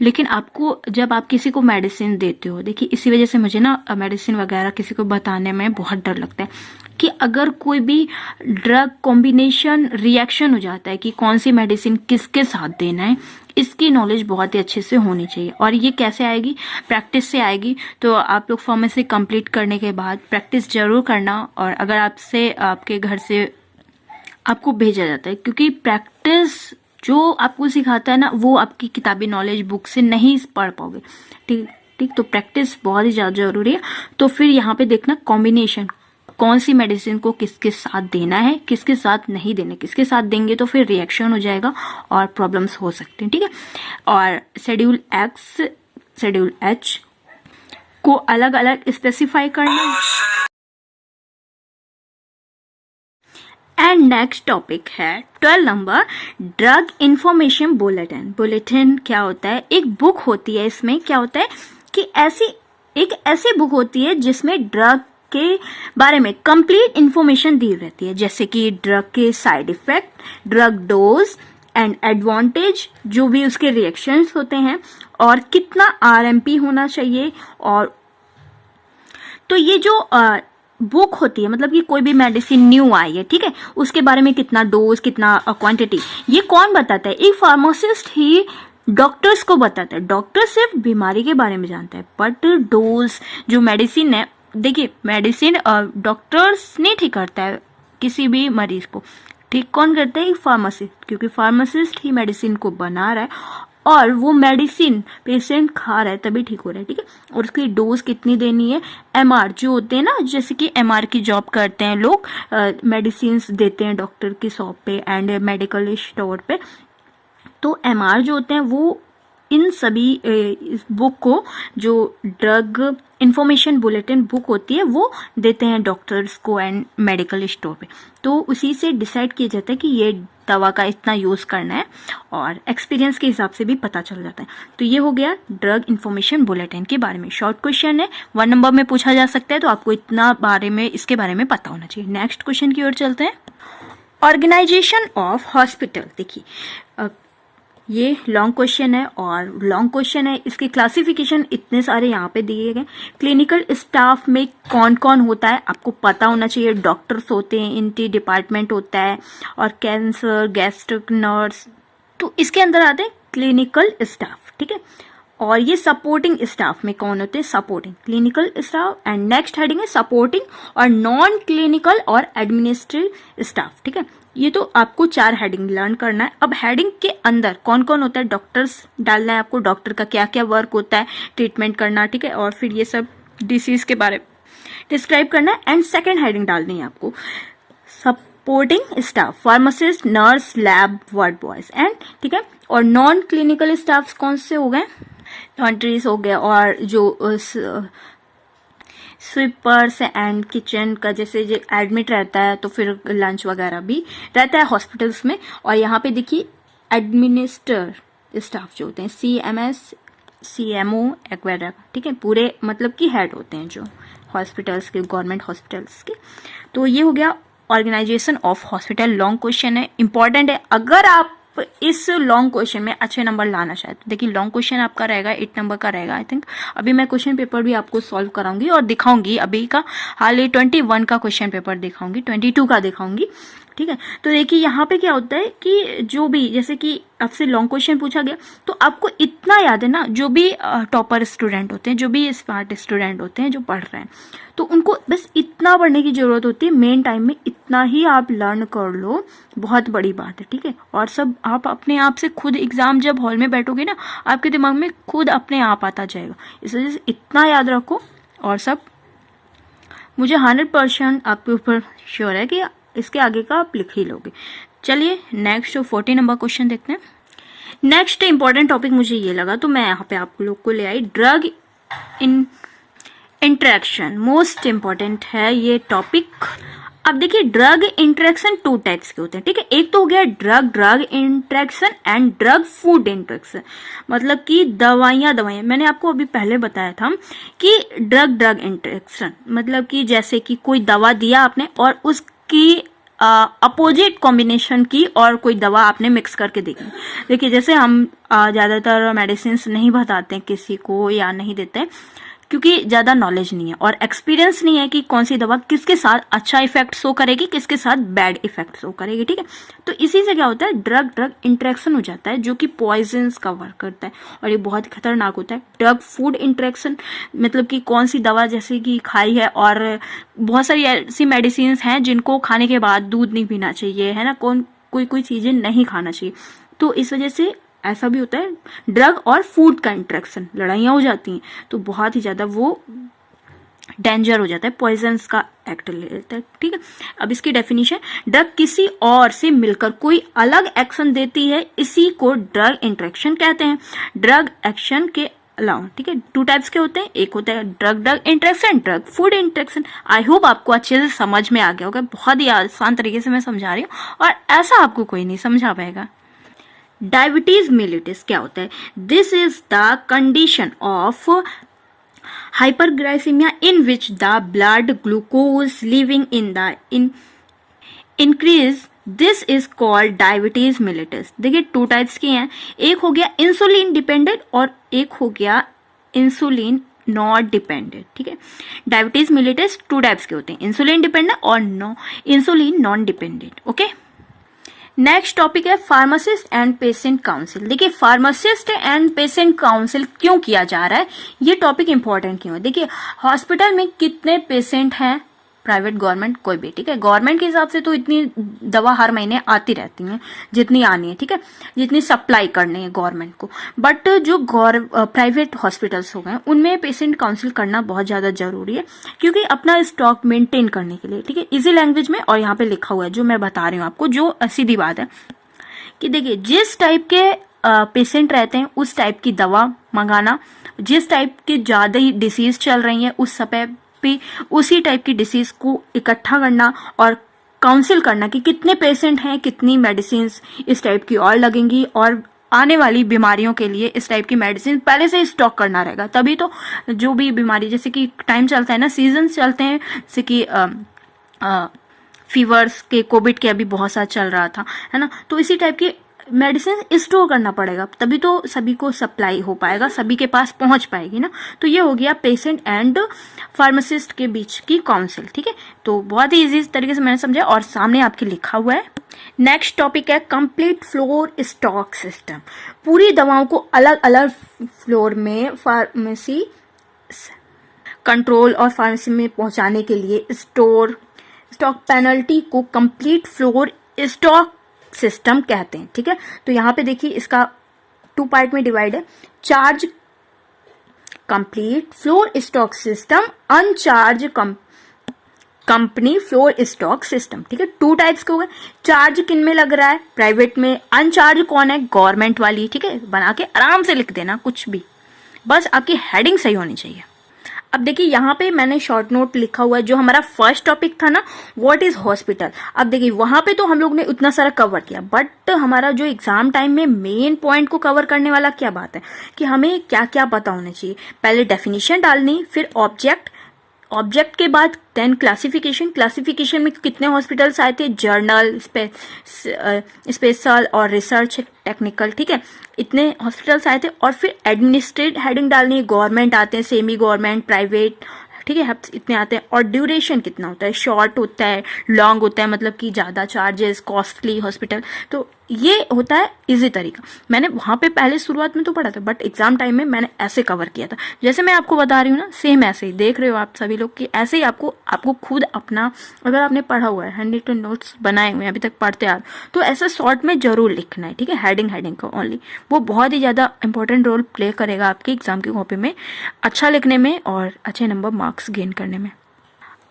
लेकिन आपको जब आप किसी को मेडिसिन देते हो, देखिए इसी वजह से मुझे ना मेडिसिन वगैरह किसी को बताने में बहुत डर लगता है कि अगर कोई भी ड्रग कॉम्बिनेशन रिएक्शन हो जाता है कि कौन सी मेडिसिन किसके साथ देना है, इसकी नॉलेज बहुत ही अच्छे से होनी चाहिए। और ये कैसे आएगी, प्रैक्टिस से आएगी। तो आप लोग फार्मेसी कंप्लीट करने के बाद प्रैक्टिस जरूर करना, और अगर आपसे आपके घर से आपको भेजा जाता है, क्योंकि प्रैक्टिस जो आपको सिखाता है ना वो आपकी किताबी नॉलेज बुक से नहीं पढ़ पाओगे, ठीक। तो प्रैक्टिस बहुत ही ज्यादा जरूरी है। तो फिर यहाँ पे देखना कॉम्बिनेशन, कौन सी मेडिसिन को किसके साथ देना है, किसके साथ नहीं देना, किसके साथ देंगे तो फिर रिएक्शन हो जाएगा और प्रॉब्लम्स हो सकते हैं, ठीक है। और शेड्यूल एक्स, शेड्यूल एच को अलग अलग स्पेसिफाई करना। एंड नेक्स्ट टॉपिक है 12 number, drug information bulletin. Bulletin क्या होता है, एक बुक होती है, इसमें क्या होता है कि ऐसी बुक होती है जिसमें ड्रग के बारे में कंप्लीट इंफॉर्मेशन दी रहती है, जैसे कि ड्रग के side effect, drug dose and advantage, जो भी उसके रिएक्शंस होते हैं, और कितना आरएमपी होना चाहिए। और तो ये जो बुक होती है, मतलब कि कोई भी मेडिसिन न्यू आई है, ठीक है, उसके बारे में कितना डोज, कितना क्वांटिटी, ये कौन बताता है, एक फार्मासिस्ट ही डॉक्टर्स को बताता है। डॉक्टर सिर्फ बीमारी के बारे में जानता है, बट डोज जो मेडिसिन है, देखिए मेडिसिन डॉक्टर्स नहीं ठीक करता है किसी भी मरीज को, ठीक कौन करता है, एक फार्मासिस्ट, क्योंकि फार्मासिस्ट ही मेडिसिन को बना रहा है और वो मेडिसिन पेशेंट खा रहा है तभी ठीक हो रहा है, ठीक है। और उसकी डोज कितनी देनी है, एमआर जो होते हैं ना, जैसे कि एमआर की जॉब करते हैं लोग, मेडिसिन देते हैं डॉक्टर की शॉप पे एंड मेडिकल स्टोर पे, तो एमआर जो होते हैं वो इन सभी इस बुक को, जो ड्रग इंफॉर्मेशन बुलेटिन बुक होती है, वो देते हैं डॉक्टर्स को एंड मेडिकल स्टोर पे। तो उसी से डिसाइड किया जाता है कि ये दवा का इतना यूज करना है, और एक्सपीरियंस के हिसाब से भी पता चल जाता है। तो ये हो गया ड्रग इंफॉर्मेशन बुलेटिन के बारे में। शॉर्ट क्वेश्चन है, 1 नंबर में पूछा जा सकता है, तो आपको इतना इसके बारे में पता होना चाहिए। नेक्स्ट क्वेश्चन की ओर चलते हैं। ऑर्गेनाइजेशन ऑफ हॉस्पिटल, देखिए ये लॉन्ग क्वेश्चन है, और लॉन्ग क्वेश्चन है, इसके क्लासिफिकेशन इतने सारे यहाँ पे दिए गए। क्लिनिकल स्टाफ में कौन कौन होता है आपको पता होना चाहिए, डॉक्टर्स होते हैं, इनटी डिपार्टमेंट होता है, और कैंसर, गैस्ट्रिक, नर्स, तो इसके अंदर आते हैं क्लिनिकल स्टाफ, ठीक है। और ये सपोर्टिंग स्टाफ में कौन होते हैं, supporting clinical staff, and next heading है सपोर्टिंग और नॉन क्लिनिकल और एडमिनिस्ट्रेटिव स्टाफ। ठीक है, ये तो आपको 4 हेडिंग लर्न करना है। अब हेडिंग के अंदर कौन कौन होता है, डॉक्टर्स डालना है आपको, डॉक्टर का क्या क्या वर्क होता है, ट्रीटमेंट करना, ठीक है, और फिर ये सब डिसीज के बारे में डिस्क्राइब करना है। एंड सेकेंड हेडिंग डालनी है आपको supporting staff, pharmacist, nurse, lab, ward boys and, ठीक है, और नॉन क्लिनिकल स्टाफ कौन से हो गए, लॉन्ड्रीज हो गए, और जो स्वीपर्स एंड किचन का जैसे जो एडमिट रहता है तो फिर लंच वगैरह भी रहता है हॉस्पिटल्स में। और यहाँ पे देखिए एडमिनिस्टर स्टाफ जो होते हैं CMS, CMO वगैरह, ठीक है, पूरे मतलब कि हेड होते हैं जो हॉस्पिटल्स के, गवर्नमेंट हॉस्पिटल्स के। तो ये हो गया organisation of hospital. Long question है, इंपॉर्टेंट है। अगर आप इस लॉन्ग क्वेश्चन में अच्छे नंबर लाना चाहते तो देखिए लॉन्ग क्वेश्चन आपका रहेगा 8 नंबर का रहेगा आई थिंक। अभी मैं क्वेश्चन पेपर भी आपको सॉल्व कराऊंगी और दिखाऊंगी। अभी का हाल ही 21 का क्वेश्चन पेपर दिखाऊंगी, 22 का दिखाऊंगी, ठीक है। तो देखिए यहाँ पे क्या होता है कि जो भी जैसे कि आपसे लॉन्ग क्वेश्चन पूछा गया तो आपको इतना याद है ना, जो भी टॉपर स्टूडेंट होते हैं, जो भी स्मार्ट स्टूडेंट होते हैं जो पढ़ रहे हैं, तो उनको बस इतना पढ़ने की जरूरत होती है। मेन टाइम में इतना ही आप लर्न कर लो, बहुत बड़ी बात है, ठीक है। और सब आप अपने आप से खुद एग्जाम जब हॉल में बैठोगे ना, आपके दिमाग में खुद अपने आप आता जाएगा। इस वजह से इतना याद रखो और सब मुझे 100% आपके ऊपर श्योर है कि इसके आगे का आप लिख ही लोगे। चलिए नेक्स्ट 40 नंबर क्वेश्चन देखते हैं। नेक्स्ट इंपॉर्टेंट टॉपिक मुझे ये लगा तो मैं यहाँ पे आप लोग को ले आई, ड्रग इंटरेक्शन। मोस्ट इंपॉर्टेंट है ये टॉपिक। अब देखिए ड्रग इंटरेक्शन 2 टाइप्स के होते हैं, ठीक है। एक तो हो गया drug interaction and drug food interaction, मतलब कि दवाइयाँ मैंने आपको अभी पहले बताया था कि ड्रग इंटरेक्शन मतलब कि जैसे कि कोई दवा दिया आपने और उसकी अपोजिट कॉम्बिनेशन की और कोई दवा आपने मिक्स करके देखी। देखिए जैसे हम ज्यादातर मेडिसिन नहीं बताते हैं किसी को या नहीं देते क्योंकि ज्यादा नॉलेज नहीं है और एक्सपीरियंस नहीं है कि कौन सी दवा किसके साथ अच्छा इफेक्ट शो करेगी, किसके साथ बैड इफेक्ट शो करेगी, ठीक है। तो इसी से क्या होता है, ड्रग इंटरेक्शन हो जाता है जो कि पॉइजन्स का वर्क करता है और ये बहुत खतरनाक होता है। ड्रग फूड इंटरेक्शन मतलब कि कौन सी दवा जैसे कि खाई है, और बहुत सारी ऐसी मेडिसिन हैं जिनको खाने के बाद दूध नहीं पीना चाहिए, है ना, कोई चीजें नहीं खाना चाहिए। तो इस वजह से ऐसा भी होता है, ड्रग और फूड का इंटरेक्शन, लड़ाइयाँ हो जाती हैं तो बहुत ही ज्यादा वो डेंजर हो जाता है, पॉइजन्स का एक्ट ले लेता है, ठीक है। अब इसकी डेफिनेशन, ड्रग किसी और से मिलकर कोई अलग एक्शन देती है, इसी को ड्रग इंटरेक्शन कहते हैं। ड्रग एक्शन के अलावा, ठीक है, 2 टाइप्स के होते हैं, एक होता है drug interaction, drug food interaction. I hope आपको अच्छे से समझ में आ गया होगा, बहुत ही आसान तरीके से मैं समझा रही हूँ और ऐसा आपको कोई नहीं समझा पाएगा। डायबिटीज मेलिटस क्या होता है, this is the condition of hyperglycemia in which the blood glucose leaving in the increase, this is called diabetes mellitus। देखिए 2 टाइप्स की हैं, एक हो गया इंसुलिन डिपेंडेंट और एक हो गया इंसुलिन नॉट डिपेंडेंट, ठीक है। डायबिटीज मेलिटस 2 टाइप्स के होते हैं, इंसुलिन डिपेंडेंट और insulin non dependent, okay. Next topic है फार्मासिस्ट एंड पेशेंट काउंसिल। देखिए फार्मासिस्ट एंड पेशेंट काउंसिल क्यों किया जा रहा है, ये टॉपिक इंपॉर्टेंट क्यों है। देखिए हॉस्पिटल में कितने पेशेंट हैं, प्राइवेट गवर्नमेंट कोई भी, ठीक है। गवर्नमेंट के हिसाब से तो इतनी दवा हर महीने आती रहती है जितनी आनी है, ठीक है, जितनी सप्लाई करनी है गवर्नमेंट को। बट जो प्राइवेट हॉस्पिटल्स हो गए उनमें पेशेंट काउंसिल करना बहुत ज्यादा जरूरी है क्योंकि अपना स्टॉक मेंटेन करने के लिए, ठीक है, इजी लैंग्वेज में। और यहाँ पे लिखा हुआ है जो मैं बता रही हूँ आपको, जो सीधी बात है कि देखिए जिस टाइप के पेशेंट रहते हैं उस टाइप की दवा मंगाना, जिस टाइप की ज्यादा ही डिसीज चल रही है उस समय पे उसी टाइप की डिसीज को इकट्ठा करना और काउंसिल करना कि कितने पेशेंट हैं, कितनी मेडिसिन इस टाइप की और लगेंगी और आने वाली बीमारियों के लिए इस टाइप की मेडिसिन पहले से स्टॉक करना रहेगा। तभी तो जो भी बीमारी, जैसे कि टाइम चलता है ना, सीजन चलते हैं, जैसे कि फीवर्स के, कोविड के अभी बहुत सारा चल रहा था, है ना, तो इसी टाइप की मेडिसिन स्टोर करना पड़ेगा, तभी तो सभी को सप्लाई हो पाएगा, सभी के पास पहुंच पाएगी ना। तो ये हो गया पेशेंट एंड फार्मासिस्ट के बीच की काउंसिल, ठीक है। तो बहुत ही इजी तरीके से मैंने समझा और सामने आपके लिखा हुआ है। नेक्स्ट टॉपिक है कंप्लीट फ्लोर स्टॉक सिस्टम। पूरी दवाओं को अलग अलग फ्लोर में फार्मेसी कंट्रोल और फार्मेसी में पहुंचाने के लिए स्टॉक पेनल्टी को कंप्लीट फ्लोर स्टॉक सिस्टम कहते हैं, ठीक है। तो यहां पे देखिए इसका 2 पार्ट में डिवाइड है। Charge complete floor stock system, अनचार्ज company floor stock system, ठीक है। 2 टाइप्स के हो गए। चार्ज किन में लग रहा है? प्राइवेट में। अनचार्ज कौन है? गवर्नमेंट वाली, ठीक है। बना के आराम से लिख देना कुछ भी, बस आपकी हेडिंग सही होनी चाहिए। अब देखिए यहाँ पे मैंने शॉर्ट नोट लिखा हुआ है, जो हमारा फर्स्ट टॉपिक था ना, व्हाट इज हॉस्पिटल। अब देखिए वहां पे तो हम लोग ने उतना सारा कवर किया, बट हमारा जो एग्जाम टाइम में मेन पॉइंट को कवर करने वाला क्या बात है कि हमें क्या क्या पता होना चाहिए। पहले डेफिनेशन डालनी, फिर ऑब्जेक्ट के बाद देन क्लासिफिकेशन में कितने हॉस्पिटल्स आए थे, जर्नल, स्पेशल और रिसर्च टेक्निकल, ठीक है, इतने हॉस्पिटल्स आए थे। और फिर एडमिनिस्ट्रेटिव हेडिंग डालनी है, गवर्नमेंट आते हैं, सेमी गवर्नमेंट, प्राइवेट, ठीक है, इतने आते हैं। और ड्यूरेशन कितना होता है, शॉर्ट होता है, लॉन्ग होता है, मतलब कि ज्यादा चार्जेस, कॉस्टली हॉस्पिटल। तो ये होता है इजी तरीका। मैंने वहां पे पहले शुरुआत में तो पढ़ा था, बट एग्जाम टाइम में मैंने ऐसे कवर किया था, जैसे मैं आपको बता रही हूँ ना, सेम ऐसे ही देख रहे हो आप सभी लोग कि ऐसे ही आपको खुद अपना, अगर आपने पढ़ा हुआ है, हैंड रिटन नोट्स बनाए हुए हैं, अभी तक पढ़ते आ रहे, तो ऐसा शॉर्ट में जरूर लिखना है, ठीक है। हेडिंग को ओनली, वो बहुत ही ज्यादा इंपॉर्टेंट रोल प्ले करेगा आपके एग्जाम की कॉपी में अच्छा लिखने में और अच्छे नंबर मार्क्स गेन करने में।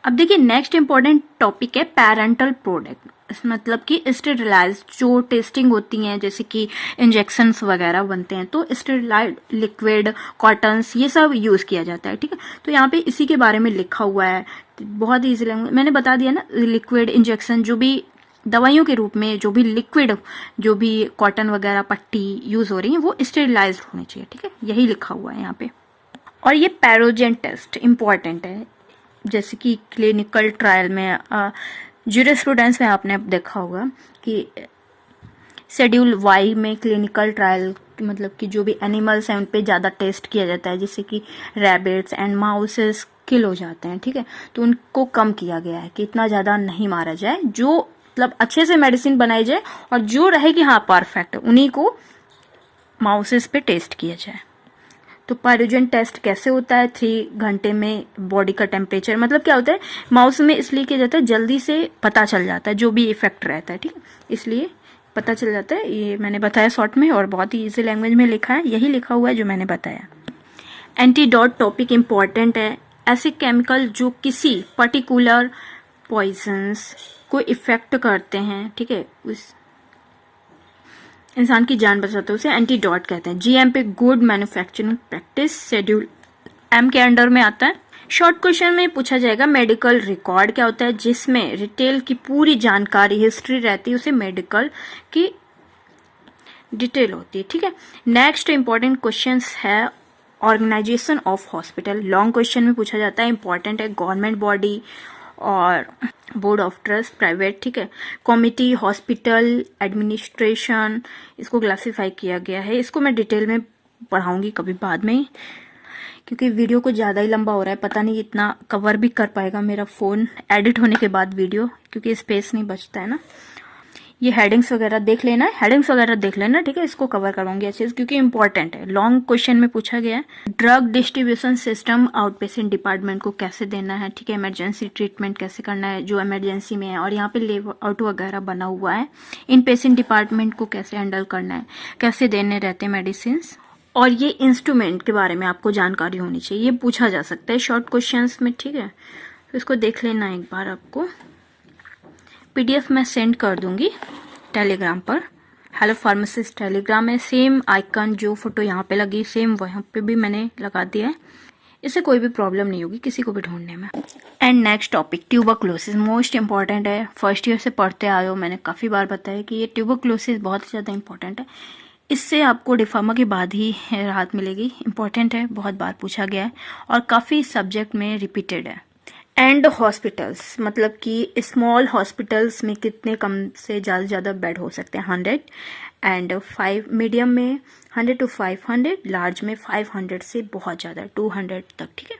अब देखिए नेक्स्ट इंपॉर्टेंट टॉपिक है पैरेंटल प्रोडक्ट, मतलब कि स्टेरिलाइज जो टेस्टिंग होती हैं, जैसे कि इंजेक्शंस वगैरह बनते हैं, तो स्टेरिलाइज लिक्विड, कॉटन्स, ये सब यूज किया जाता है, ठीक है। तो यहाँ पे इसी के बारे में लिखा हुआ है, बहुत ईजी लैंग्वेज मैंने बता दिया ना। लिक्विड इंजेक्शन, जो भी दवाइयों के रूप में जो भी लिक्विड, जो भी कॉटन वगैरह पट्टी यूज हो रही है, वो स्टेरिलाइज होनी चाहिए, ठीक है, यही लिखा हुआ है यहाँ पे। और ये पैरोजन टेस्ट इंपॉर्टेंट है, जैसे कि क्लिनिकल ट्रायल में ज्यूरिस्प्रूडेंस में आपने देखा होगा कि शेड्यूल वाई में क्लिनिकल ट्रायल, मतलब कि जो भी एनिमल्स हैं उन पे ज़्यादा टेस्ट किया जाता है, जैसे कि रैबिट्स एंड माउसेस किल हो जाते हैं, ठीक है। तो उनको कम किया गया है कि इतना ज़्यादा नहीं मारा जाए, जो मतलब अच्छे से मेडिसिन बनाई जाए और जो रहे कि हाँ परफेक्ट, उन्हीं को माउसेस पे टेस्ट किया जाए। तो पायरोजन टेस्ट कैसे होता है? 3 घंटे में बॉडी का टेम्परेचर, मतलब क्या होता है, माउस में इसलिए किया जाता है जल्दी से पता चल जाता है जो भी इफेक्ट रहता है, ठीक है, इसलिए पता चल जाता है। ये मैंने बताया शॉर्ट में और बहुत ही इजी लैंग्वेज में लिखा है, यही लिखा हुआ है जो मैंने बताया। एंटीडोट टॉपिक इंपॉर्टेंट है, ऐसे केमिकल जो किसी पर्टिकुलर पॉइजन्स को इफेक्ट करते हैं, ठीक है, उस इंसान की जान बचाते हैं, उसे एंटीडोट कहते हैं। जीएम पे good manufacturing practice schedule M के अंडर में आता है। शॉर्ट क्वेश्चन में पूछा जाएगा मेडिकल रिकॉर्ड क्या होता है, जिसमें डिटेल की पूरी जानकारी, हिस्ट्री रहती है, उसे मेडिकल की डिटेल होती है, ठीक है। नेक्स्ट इंपॉर्टेंट क्वेश्चन है organisation of hospital, long question में पूछा जाता है, इंपॉर्टेंट है। गवर्नमेंट बॉडी और बोर्ड ऑफ ट्रस्ट, प्राइवेट, ठीक है। कमिटी, हॉस्पिटल एडमिनिस्ट्रेशन, इसको क्लासिफाई किया गया है। इसको मैं डिटेल में पढ़ाऊंगी कभी बाद में, क्योंकि वीडियो को ज़्यादा ही लंबा हो रहा है, पता नहीं इतना कवर भी कर पाएगा मेरा फ़ोन एडिट होने के बाद वीडियो, क्योंकि स्पेस नहीं बचता है ना। ये हेडिंग्स वगैरह देख लेना, ठीक है, इसको कवर करवाऊंगी अच्छे से, क्योंकि इंपॉर्टेंट है, लॉन्ग क्वेश्चन में पूछा गया है। Drug distribution system out patient department को कैसे देना है, ठीक है, इमरजेंसी ट्रीटमेंट कैसे करना है जो इमरजेंसी में है, और यहाँ पे लेव आउट वगैरह बना हुआ है। इन पेशेंट डिपार्टमेंट को कैसे हैंडल करना है, कैसे देने रहते हैं मेडिसिन, और ये इंस्ट्रूमेंट के बारे में आपको जानकारी होनी चाहिए, ये पूछा जा सकता है शॉर्ट क्वेश्चंस में, ठीक है। तो इसको देख लेना एक बार, आपको पीडीएफ मैं सेंड कर दूंगी टेलीग्राम पर। हेलो फार्मासिस्ट टेलीग्राम में सेम आइकन, जो फोटो यहाँ पे लगी सेम वहाँ पे भी मैंने लगा दिया है, इससे कोई भी प्रॉब्लम नहीं होगी किसी को भी ढूंढने में। And next topic tuberculosis, most important है, फर्स्ट ईयर से पढ़ते आए हो, मैंने काफ़ी बार बताया कि ये ट्यूबरक्लोसिस बहुत ही ज़्यादा इंपॉर्टेंट है, इससे आपको डिफार्मा के बाद ही राहत मिलेगी, इंपॉर्टेंट है, बहुत बार पूछा गया है और काफ़ी सब्जेक्ट में रिपीटेड है। एंड हॉस्पिटल्स, मतलब कि स्मॉल हॉस्पिटल्स में कितने कम से ज़्यादा बेड हो सकते हैं 100, एंड 5 मीडियम में 100 to 500, लार्ज में 500 से बहुत ज़्यादा 200 तक, ठीक है,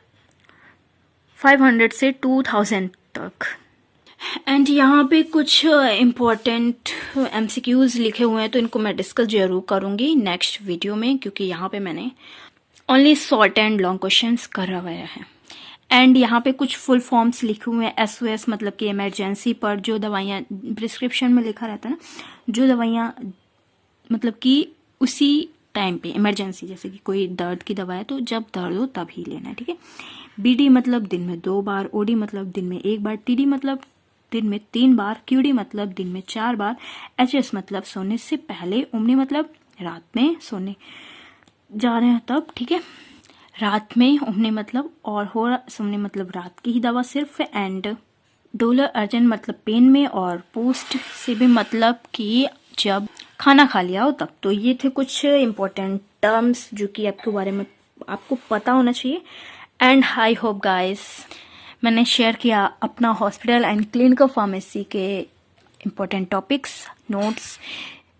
500 से 2000 तक। एंड यहाँ पे कुछ इम्पोर्टेंट MCQs लिखे हुए हैं, तो इनको मैं डिस्कस जरूर करूँगी नेक्स्ट वीडियो में, क्योंकि यहाँ पे मैंने only short and long questions करवाया है। एंड यहाँ पे कुछ फुल फॉर्म्स लिखे हुए हैं, SOS मतलब कि इमरजेंसी पर जो दवाइयाँ प्रिस्क्रिप्शन में लिखा रहता है ना, जो दवाइयाँ मतलब कि उसी टाइम पे इमरजेंसी, जैसे कि कोई दर्द की दवा है तो जब दर्द हो तब ही लेना है, ठीक है। BD मतलब दिन में 2 बार, OD मतलब दिन में 1 बार, TD मतलब दिन में 3 बार, QD मतलब दिन में 4 बार, HS मतलब सोने से पहले, ओमनी मतलब रात में सोने जा रहे हैं तब, ठीक है, रात में, ओमनी मतलब और हो सोने मतलब रात की ही दवा सिर्फ, एंड डोलर अर्जेंट मतलब पेन में, और पोस्ट से भी मतलब कि जब खाना खा लिया हो तब। तो ये थे कुछ इम्पोर्टेंट टर्म्स जो कि आपके बारे में आपको पता होना चाहिए। एंड आई होप गाइस मैंने शेयर किया अपना हॉस्पिटल एंड क्लिनिकल फार्मेसी के इम्पोर्टेंट टॉपिक्स, नोट्स,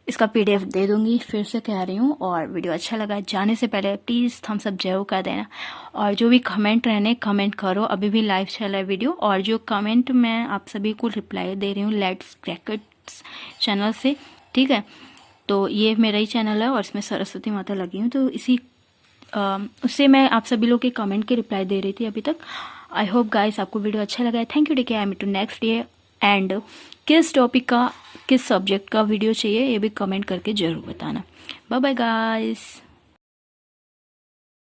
इसका PDF दे दूंगी, फिर से कह रही हूँ। और वीडियो अच्छा लगा जाने से पहले प्लीज़ थम्स अप जरूर कर देना, और जो भी कमेंट रहने कमेंट करो, अभी भी लाइव चल रहा है वीडियो, और जो कमेंट मैं आप सभी को रिप्लाई दे रही हूँ लेट्स क्रैकेट्स चैनल से, ठीक है। तो ये मेरा ही चैनल है और इसमें सरस्वती माता लगी हूँ, तो इसी उससे मैं आप सभी लोग के कमेंट के रिप्लाई दे रही थी अभी तक। आई होप गाइस आपको वीडियो अच्छा लगा है। Thank you, take care, I meet to next day. And किस टॉपिक का, किस सब्जेक्ट का वीडियो चाहिए ये भी कमेंट करके जरूर बताना। Bye bye guys.